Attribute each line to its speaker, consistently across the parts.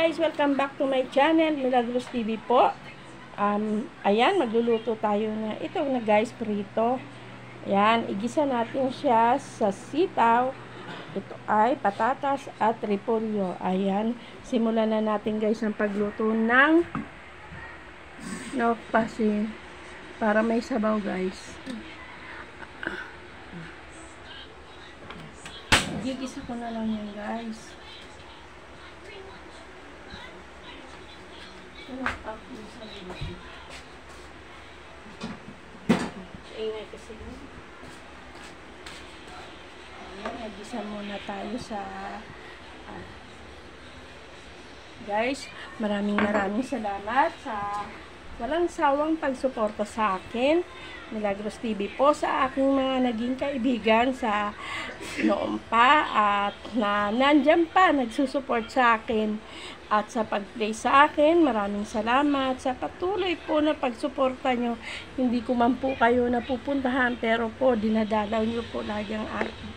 Speaker 1: Guys, welcome back to my channel, Milagros TV po. Ayan, magluluto tayo na ito na guys, prito. Ayan, igisa natin siya sa sitaw. Ito ay patatas at repolyo. Ayan, simulan na natin guys ang pagluto ng pasi para may sabaw guys. Gigisa ko na lang yan guys. Ingay kasi. Ayan, nagisa muna tayo sa guys, maraming salamat sa walang sawang pagsuporta sa akin, Milagros TV po, sa aking mga naging kaibigan sa noon pa at na nandyan pa nagsusuport sa akin at sa pag-play sa akin. Maraming salamat sa patuloy po na pagsuporta nyo. Hindi ko man po kayo napupuntahan pero po dinadalaw nyo po lagi ang aking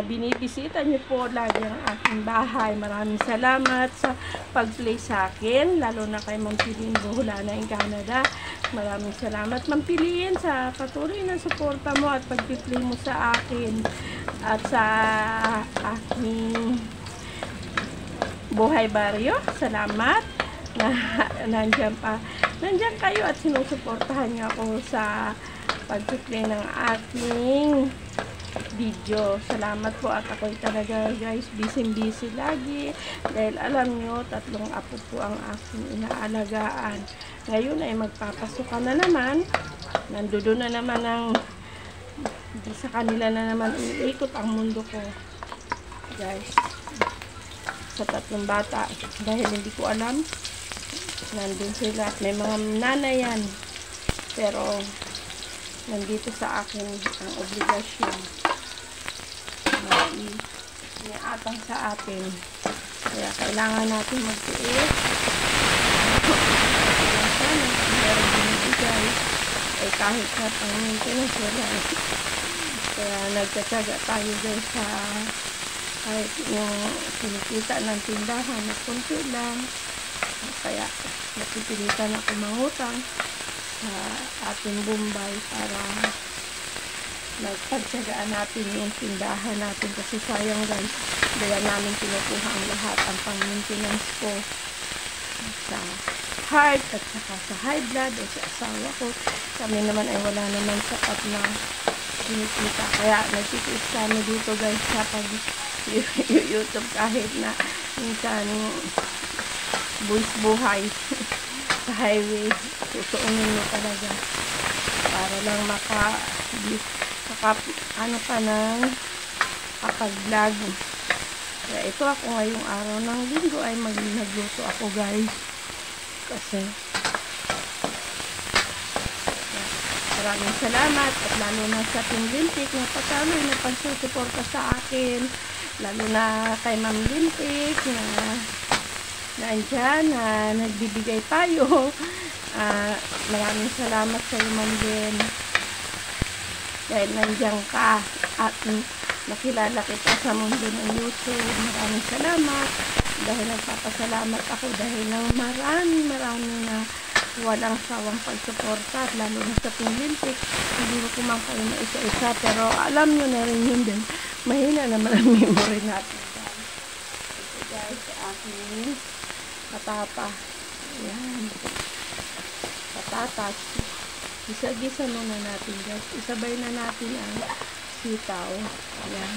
Speaker 1: binibisita nyo po lagi ang aking bahay. Maraming salamat sa pag-play sa akin, lalo na kay Ma'am Pilin Buhula na in Canada. Maraming salamat Ma'am Pilin sa patuloy na suporta mo at pag-play mo sa akin at sa aking buhay baryo. Salamat na nandyan kayo at sinusuportahan niyo ako sa pag-play ng aking video. Salamat po at ako'y talaga guys busy lagi dahil alam nyo 3 apo po ang aking inaalagaan. Ngayon ay magpapasukan na naman, nandoon na naman sa kanila na naman iikot ang mundo ko guys, sa 3 bata dahil hindi ko alam nandun sila at may mga nanay yan pero nandito sa akin ang obligasyon na iniatang sa atin, kaya kailangan natin magtiis. Sana meron binibigay ay kahit na pang maintenance wala, kaya nagtatsaga tayo guys sa kahit yung kinikita ng tindahan na kunti lang, kaya napipilitan ako mangutang sa ating Bombay para magpagtsagaan natin yung tindahan natin kasi sayang guys, dala namin kinukuha ang lahat ang pang-maintenance ko sa heart at saka sa high blood o sa asawa ko. Kami naman ay wala naman sapat na kinikita, kaya nagtitiis kami dito guys sa pag-YouTube kahit na minsan buhay sa highway, susuungin mo talaga para lang ano pa ng kapag-vlog. Kaya ito ako ngayong araw ng linggo ay nagluto ako guys kasi maraming salamat at lalo na sa Team Lintik na patuloy na pagsusuporta sa akin, lalo na kay Ma'am Lintik na nandyan na nagbibigay tayo. Maraming salamat sa iyo Ma'am Jen dahil nandyan ka at nakilala kita sa mundo ng YouTube. Maraming salamat dahil nagpapasalamat ako dahil ng marami na walang sawang pagsuporta at lalo na sa Pinlintik. Hindi ko man kayo na isa-isa pero alam nyo na rin yun din, mahina naman ang memory natin ito guys, aking patata. Ayan, patatas. Gisa-gisa muna natin guys. Isabay na natin ang sitaw. Ayan.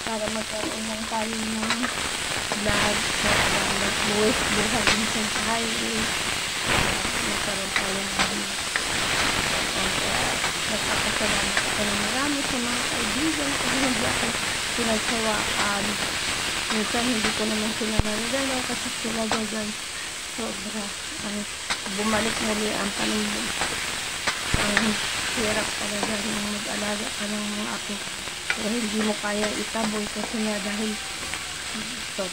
Speaker 1: Para magkaroon lang tayo ng vlog para mag-buwis buhay minsan sa highway. Magkaroon tayo ng nagpapasalamat ako ng marami sa mga kaibigan kung hindi ako pinagsawaan. Minsan hindi ko naman sila naridalaw kasi sila guys sobra bumalik muli ang paningin. Ang hirap talaga ng mag-alaga ka ng mga apo pero hindi mo kaya itaboy kasi nga dahil ito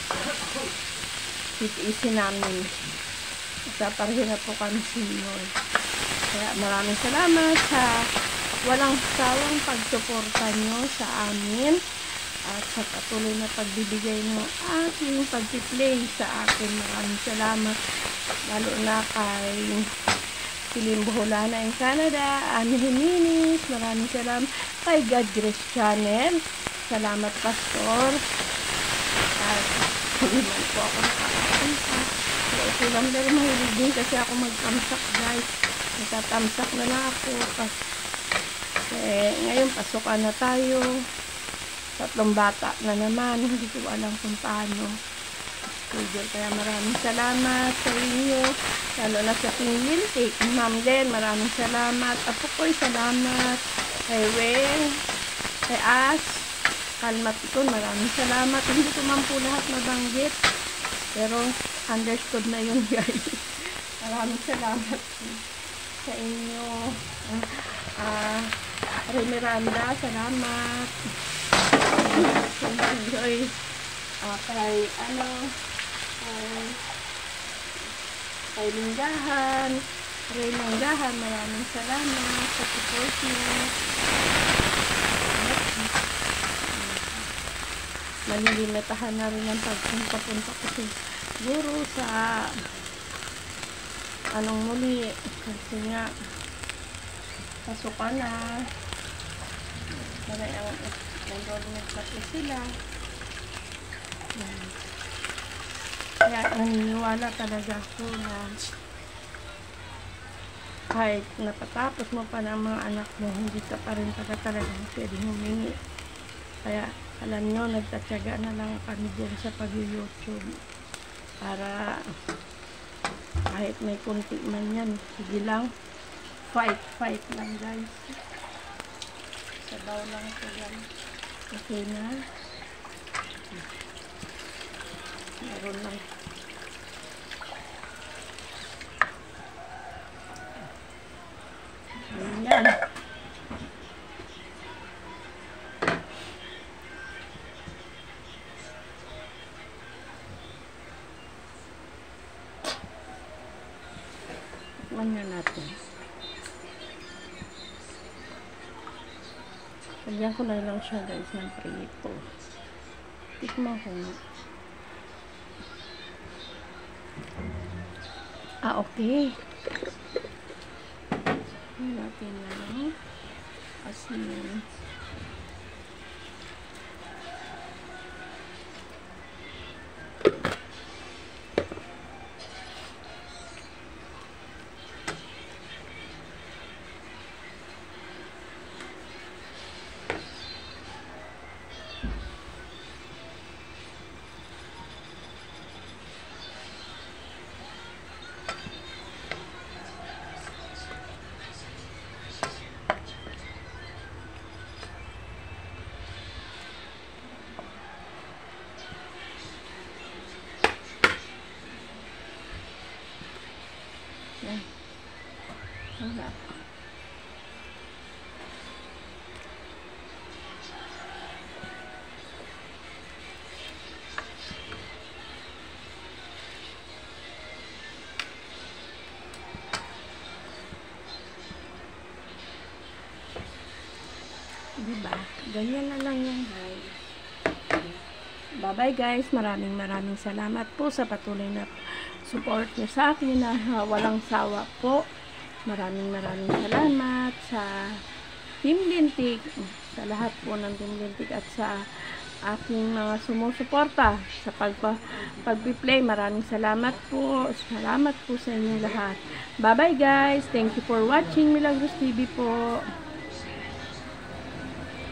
Speaker 1: titiisin namin sa parhina po kami senior. Kaya maraming salamat sa walang sawang pagsuporta nyo sa amin at sa patuloy na pagbibigay ng aking pag-play sa akin. Maraming salamat, lalo na kay Pilim Buholana in Canada, Annie Jimenez, maraming salamat kay God Grace Channel, salamat Pastor, at hindi man po ako nakakatamsak. Ito lang dahil mahilig din kasi ako magtamsak guys, nagtatamsak na lang ako kasi ngayon pasukan na tayo, 3 bata na naman, hindi ko alam kung paano schedule. Kaya maraming salamat sa inyo, lalo na sa Team Lintik, Ma'am Len, maraming salamat. Apo ko'y salamat kay Wen, kay Ash, Kalmat ito, maraming salamat. Hindi ko man po lahat mabanggit, pero understood na yun guys. Maraming salamat sa inyo. Remiranda, salamat. Enjoy kay Linggahan, Ray Linggahan, maraming salamat sa support niyo. Malilimitahan na rin ang pagpunta ko siguro sa muli kasi nga pasukan na enrollment pati sila. Kaya naniniwala talaga ako na kahit napatapos mo pa ng mga anak mo, hindi ka pa rin talagang pwedeng humingi. Kaya alam nyo, nagtatyaga na lang kami dyan sa pag-YouTube para kahit may kunti man yan, sige lang, fight lang guys. Sabaw lang ito yan. Okay na. Meron lang. Ayan. Tikman na natin. Lagyan ko na lang siya guys ng prito. Tikman ko nga. Okay. Natin lang asin. Wala. Diba? Ganyan na lang yan guys. Bye-bye guys. Maraming salamat po sa patuloy na support niyo sa akin na walang sawa po. Maraming salamat sa Team Lintik, sa lahat po ng Team Lintik at sa aking mga sumusuporta sa pag-play. Maraming salamat po. Salamat po sa inyo lahat. Bye-bye guys. Thank you for watching Milagros TV po.